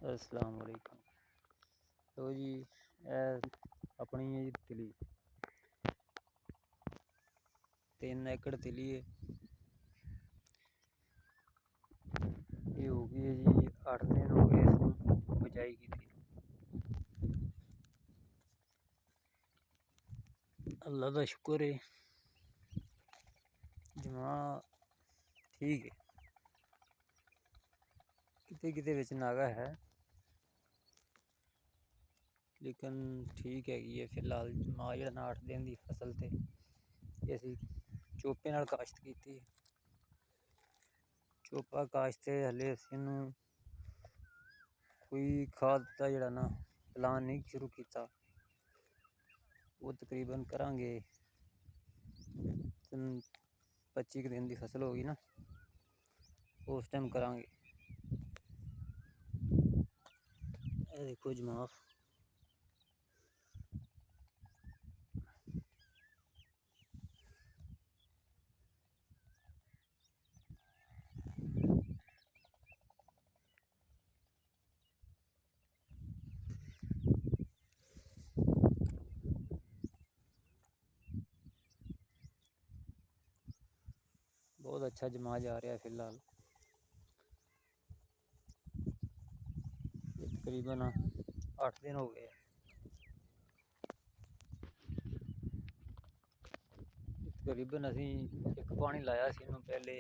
अस्सलाम वालेकुम। तो जी अपनी है जी तिली 3 एकड़ तिली है। ये हो गई है जी 8 दिन हो गए इसको बिजाई की थी। अल्लाह का शुक्र है जमा ठीक है। किते किते विच नागा है लेकिन ठीक है। फिलहाल जमा जरा 8 दिन की फसल ते असी चोपे नाल काश्त की। चोपा काश्त हले असीं कोई खाद का जड़ा ना प्लान नहीं शुरू किया। वो तकरीबन करांगे 25 दिन की फसल होगी ना उस टाइम करांगे। देखो जनाब बहुत अच्छा जमा जा रहा है। फिलहाल तकरीबन 8 दिन हो गए। तकरीबन असी एक पानी लाया सी इनू पहले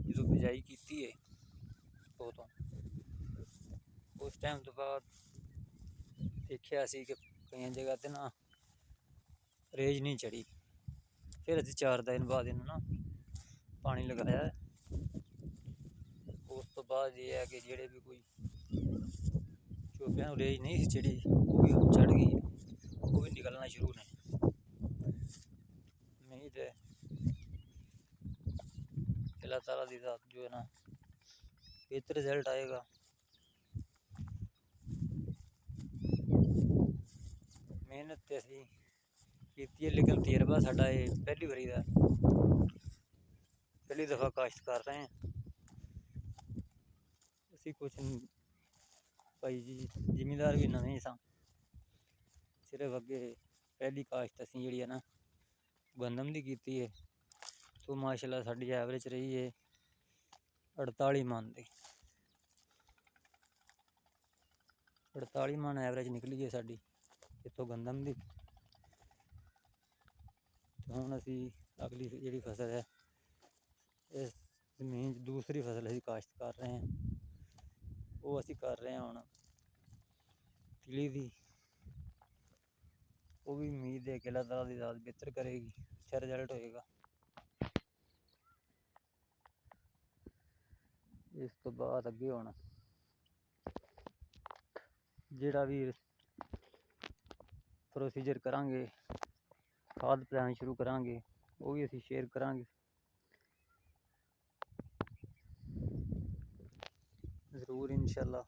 जो बिजाई की है तो उस टाइम तो बाद देखिया सी कि कई जगह ते ना रेज नहीं चढ़ी। फिर असी 4 दिन बाद इनू ना पानी लगाया। उस तो बाद ये है कि जेड़े भी कोई चोपियां रेज नहीं सी चढ़ी वो भी चढ़ गई, वो भी निकलना शुरू ने। उम्मीद है अल्लाह ताला दी ज़ात जो है ना बेहतर रिजल्ट आएगा। मेहनत तो असी की है लेकिन तजर्बा साडा ये पहली बारी का पहली दफा काश्त कर रहे हैं। असी कुछ भाई जी जिमीदार भी नवे सा, सिर्फ अगे पहली काश्त असी जी है ना गंदम की की है तो माशाल्लाह साडी एवरेज रही है 48 मन की। 48 मन एवरेज निकली है साडी इतों गंदम की। हुण असी अगली जी फसल है इस जमीन दूसरी फसल असी काश्त कर रहे हैं। वो असी कर रहे हैं हुण तिली दी। वो भी उम्मीद है कि अल्लाह ताला दी ज़ात बेहतर करेगी, अच्छा रिजल्ट होएगा। इस तो बाद अगे हुण जेड़ा भी प्रोसीजर करांगे खाद पिलानी शुरू करांगे वो भी असी शेयर करांगे जरूर इंशाअल्लाह।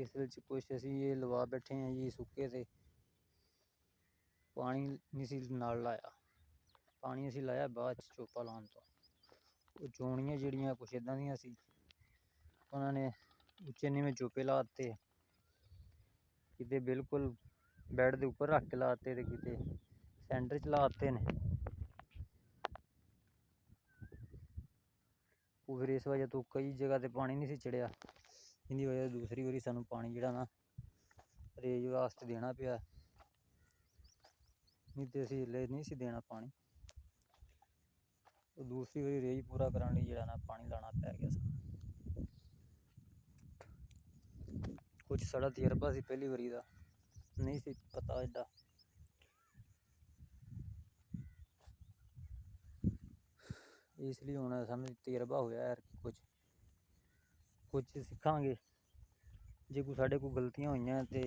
इस विच कुछ असी ये लवा बैठे हैं जी सुक्के ते पानी नहीं सी नाल लाया। पानी असी लाया बाद चोपा लाने तो वो चोनियां जड़ियां कुछ इदां दियां सी उन्होंने उच्चे नीवें चोपे ला दिते, किते बिल्कुल बैड के उपर रख के ला दिते ते किते सेंटर च ला दिते ने। फिर इस वजह तो कई जगह ते पानी नहीं सी चढ़िया। इन्दी वजह दूसरी बारी सानू पानी जेड़ा ना रेज वास्ते देना पिया, नहीं तो असी हले नहीं सी देना पानी। तो दूसरी बारी रेज पूरा करने जेड़ा ना पानी लाना पै गया सा। कुछ साड़ा तजर्बा सी पहली बारी का नहीं सी पता एडा। इसलिए हुण सानू तजर्बा होया है कुछ सीखांगे। जे कोई साडे कोल गलतियां होइयां ते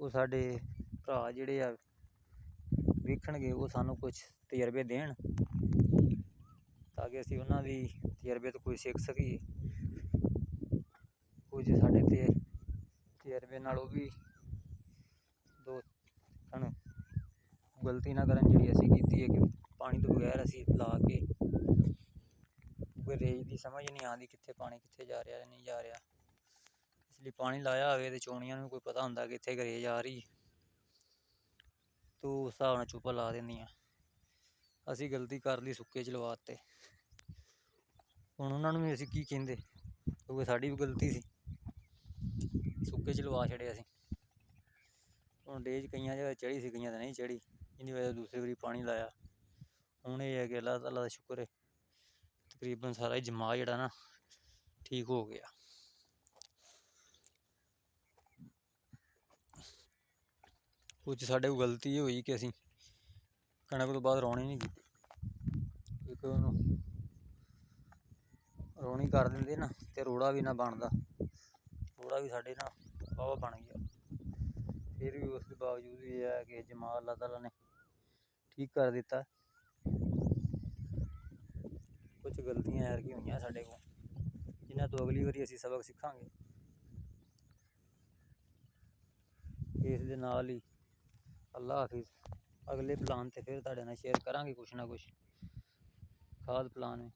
वो साडे भरा जेड़े आ वेखणगे वो सानू कुछ तजर्बे देन ताकि असी उन्हां दी तजर्बे तो कोई सीख सकीए। कुछ साडे ते तजर्बे नाल वो भी दो गलती ना करन जेड़ी असी कीती है कि ਪਾਣੀ ਤੋਂ ਬਗੈਰ ਅਸੀਂ ਲਾ ਕੇ ਕੋਈ ਰੇਂਜ ਦੀ ਸਮਝ ਨਹੀਂ ਆਉਂਦੀ ਕਿੱਥੇ ਪਾਣੀ ਕਿੱਥੇ ਜਾ ਰਿਹਾ ਨਹੀਂ ਜਾ ਰਿਹਾ। ਇਸ ਲਈ ਪਾਣੀ ਲਾਇਆ ਹੋਵੇ ਤੇ ਚੋਣੀਆਂ ਨੂੰ ਕੋਈ ਪਤਾ ਹੁੰਦਾ ਕਿ ਇੱਥੇ ਰੇਂਜ ਆ ਰਹੀ ਤੋ ਉਸ ਹਿਸਾਬ ਨਾਲ ਚੁੱਪਾ ਲਾ ਦਿੰਦੀਆਂ। ਅਸੀਂ ਗਲਤੀ ਕਰ ਲਈ ਸੁੱਕੇ ਚ ਲਵਾ ਦਿੱਤੇ, ਹੁਣ ਉਹਨਾਂ ਨੂੰ ਵੀ ਅਸੀਂ ਕੀ ਕਹਿੰਦੇ, ਕਿਉਂਕਿ ਸਾਡੀ ਵੀ ਗਲਤੀ ਸੀ, ਸੁੱਕੇ ਚ ਲਵਾ ਛੱਡੇ ਅਸੀਂ। ਹੁਣ ਡੇਜ ਕਈਆਂ ਜਗ੍ਹਾ ਚੜੀ ਸੀ, ਕਈਆਂ ਤਾਂ ਨਹੀਂ ਚੜੀ, ਇਹਦੀ ਵਜ੍ਹਾ ਦੂਸਰੀ ਵਾਰੀ ਪਾਣੀ ਲਾਇਆ। ਹੁਣ ਇਹ ਹੈ ਕਿ ਅੱਲਾਹ ਤਾਲਾ ਦਾ ਸ਼ੁਕਰ ਹੈ, ਤਕਰੀਬਨ ਸਾਰਾ ਹੀ ਜਮਾ ਜਿਹੜਾ ਨਾ ਠੀਕ ਹੋ ਗਿਆ। ਕੁਝ ਸਾਡੇ ਕੋਲ ਗਲਤੀ ਇਹ ਹੋਈ ਕਿ ਅਸੀਂ ਕਣਕ ਤੋਂ ਬਾਅਦ ਰੌਣੀ ਨਹੀਂ ਕੀਤੀ, ਕਿਉਂਕਿ ਉਹਨੂੰ ਰੌਣੀ ਕਰ ਦਿੰਦੇ ਨਾ ਤੇ ਰੋੜਾ ਵੀ ਨਾ ਬਣਦਾ, ਰੋੜਾ ਵੀ ਸਾਡੇ ਨਾ ਵਾਹਵਾ ਬਣ ਗਿਆ। ਫਿਰ ਵੀ ਉਸ ਦੇ ਬਾਵਜੂਦ ਵੀ ਇਹ ਹੈ ਕਿ ਜਮਾ ਅੱਲਾਹ ਤਾਲਾ ਨੇ ਠੀਕ ਕਰ ਦਿੱਤਾ। ਕੁਛ ਗਲਤੀਆਂ ਐਰ ਕੀ ਹੋਈਆਂ ਸਾਡੇ ਕੋਲ, ਜਿਨ੍ਹਾਂ ਤੋਂ ਅਗਲੀ ਵਾਰੀ ਅਸੀਂ ਸਬਕ ਸਿੱਖਾਂਗੇ। ਇਸ ਦੇ ਨਾਲ ਹੀ ਅੱਲਾ ਹਾਫਿਜ਼, ਅਗਲੇ ਪਲਾਨ 'ਤੇ ਫਿਰ ਤੁਹਾਡੇ ਨਾਲ ਸ਼ੇਅਰ ਕਰਾਂਗੇ ਕੁਛ ਨਾ ਕੁਛ ਖਾਦ ਪਲਾਨ।